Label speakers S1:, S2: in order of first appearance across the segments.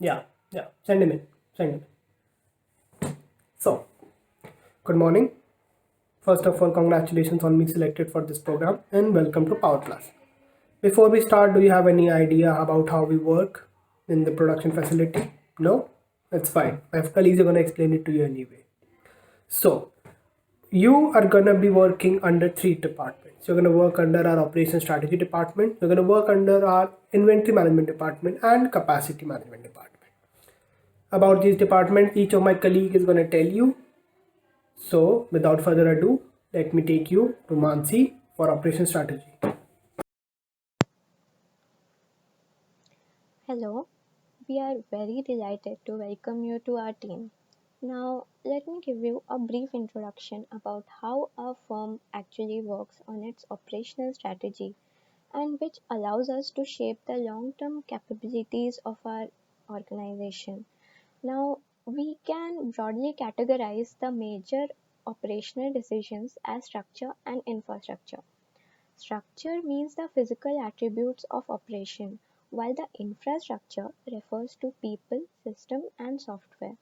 S1: Yeah, yeah. Send him in. Send him in. So, good morning. First of all, congratulations on being selected for this program and welcome to Power Class. Before we start, do you have any idea about how we work in the production facility? No? That's fine. My colleagues are going to explain it to you anyway. So, you are going to be working under three departments. You're going to work under our operations strategy department, you're going to work under our inventory management department, and capacity management department. About these departments, each of my colleague is going to tell you. So, without further ado, let me take you to Mansi for operation strategy.
S2: Hello, we are very delighted to welcome you to our team. Now, let me give you a brief introduction about how our firm actually works on its operational strategy and which allows us to shape the long term capabilities of our organization. Now, we can broadly categorize the major operational decisions as structure and infrastructure. Structure means the physical attributes of operation, while the infrastructure refers to people, system, and software.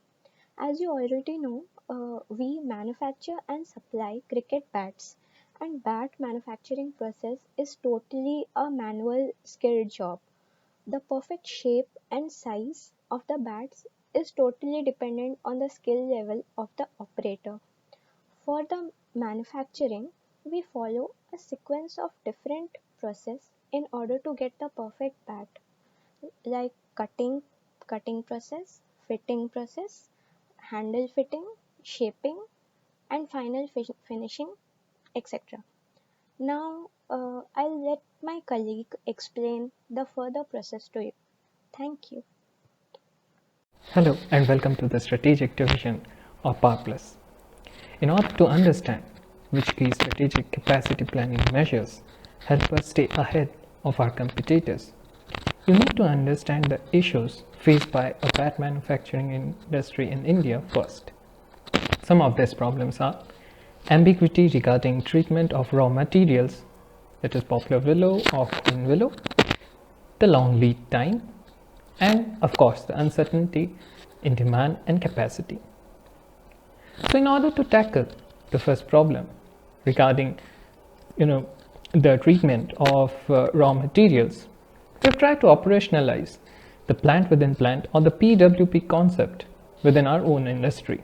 S2: As you already know, we manufacture and supply cricket bats, and bat manufacturing process is totally a manual skilled job. The perfect shape and size of the bats is totally dependent on the skill level of the operator. For the manufacturing, we follow a sequence of different process in order to get the perfect bat, like cutting process, fitting process, handle fitting, shaping, and final finishing, etc. Now, I'll let my colleague explain the further process to you. Thank you.
S3: Hello and welcome to the strategic division of Power Plus. In order to understand which key strategic capacity planning measures help us stay ahead of our competitors, you need to understand the issues faced by a bat manufacturing industry in India first. Some of these problems are ambiguity regarding treatment of raw materials, that is poplar willow or queen willow, the long lead time, and of course the uncertainty in demand and capacity. So in order to tackle the first problem regarding the treatment of raw materials, we've tried to operationalize the plant within plant or the PWP concept within our own industry.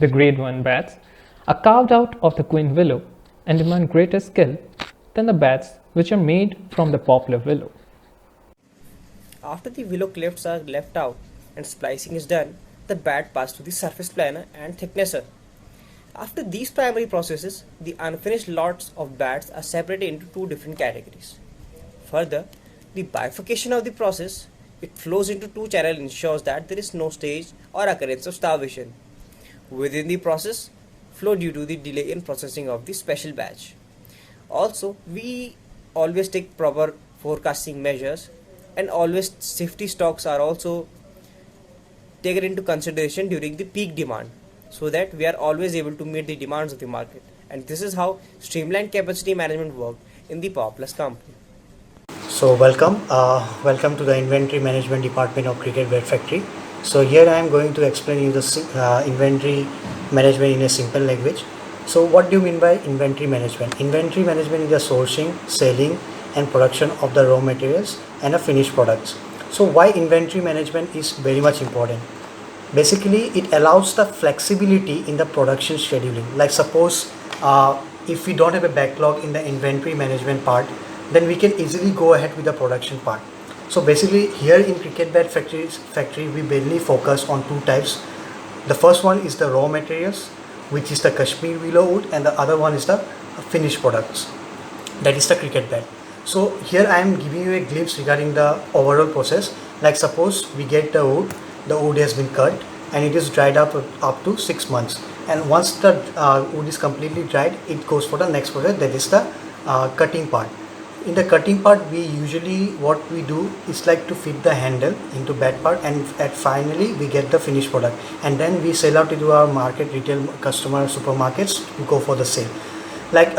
S3: The grade 1 bats are carved out of the queen willow and demand greater skill than the bats which are made from the poplar willow.
S4: After the willow clefts are left out and splicing is done, the bat passes to the surface planer and thicknesser. After these primary processes, the unfinished lots of bats are separated into two different categories. Further, the bifurcation of the process, it flows into two channels, ensures that there is no stage or occurrence of starvation within the process flow due to the delay in processing of the special batch. Also, we always take proper forecasting measures, and always safety stocks are also taken into consideration during the peak demand, so that we are always able to meet the demands of the market. And this is how streamlined capacity management work in the Power Plus company.
S5: So welcome to the inventory management department of Cricket Bat Factory. So here I am going to explain you the inventory management in a simple language. So what do you mean by inventory management? Inventory management is the sourcing, selling, and production of the raw materials and the finished products. So why inventory management is very much important? Basically, it allows the flexibility in the production scheduling. Like suppose if we don't have a backlog in the inventory management part, then we can easily go ahead with the production part. So basically here in Cricket Bat factory we mainly focus on two types. The first one is the raw materials, which is the Kashmir willow wood, and the other one is the finished products, that is the cricket bat. So here I am giving you a glimpse regarding the overall process. Like suppose we get the wood has been cut and it is dried up to 6 months, and once the wood is completely dried, it goes for the next process, that is the cutting part. In the cutting part, we usually what we do is like to fit the handle into bat part, and at finally we get the finished product, and then we sell out into our market, retail customer, supermarkets to go for the sale. Like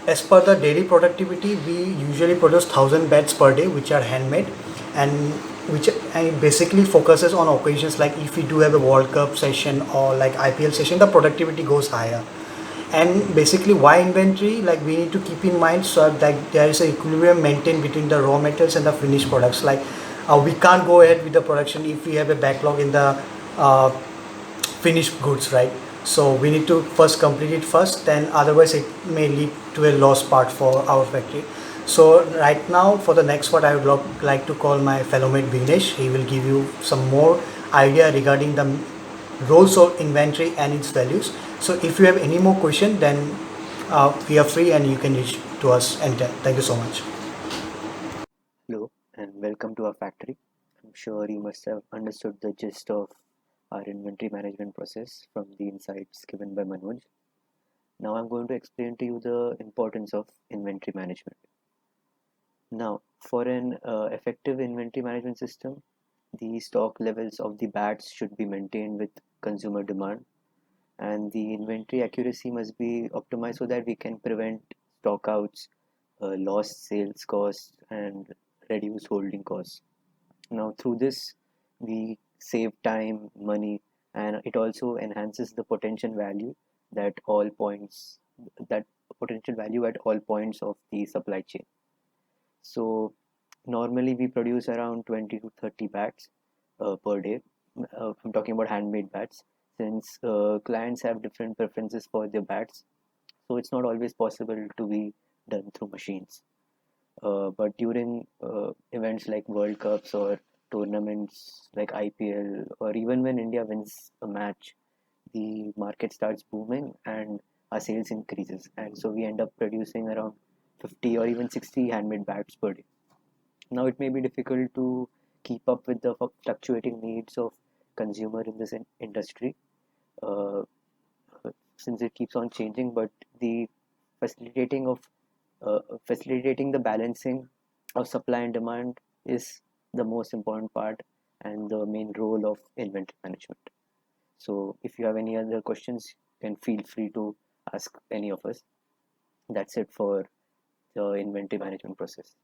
S5: as per the daily productivity, we usually produce 1,000 bats per day which are handmade, and which basically focuses on occasions like if we do have a World Cup session or like IPL session, the productivity goes higher. And basically why inventory, like we need to keep in mind so that there is a equilibrium maintained between the raw materials and the finished products. Like we can't go ahead with the production if we have a backlog in the uh, finished goods, right? So we need to first complete it first, then otherwise it may lead to a loss part for our factory. So right now for the next part, I would like to call my fellow mate Vignesh. He will give you some more idea regarding the roles of inventory and its values. So if you have any more question, then we are free and you can reach to us anytime. Thank you so much.
S6: Hello and welcome to our factory. I'm sure you must have understood the gist of our inventory management process from the insights given by Manoj. Now I'm going to explain to you the importance of inventory management. Now, for an effective inventory management system, the stock levels of the bats should be maintained with consumer demand, and the inventory accuracy must be optimized so that we can prevent stockouts, lost sales costs, and reduce holding costs. Now, through this, we save time, money, and it also enhances the potential value that all points that potential value at all points of the supply chain. So normally we produce around 20 to 30 bats per day. I'm talking about handmade bats, since clients have different preferences for their bats, so it's not always possible to be done through machines. But during events like World Cups or tournaments like IPL, or even when India wins a match, the market starts booming and our sales increases, and so we end up producing around 50 or even 60 handmade bats per day. Now it may be difficult to keep up with the fluctuating needs of consumer in this industry, uh, since it keeps on changing, but the facilitating of facilitating the balancing of supply and demand is the most important part and the main role of inventory management. So if you have any other questions, you can feel free to ask any of us. That's it for the inventory management process.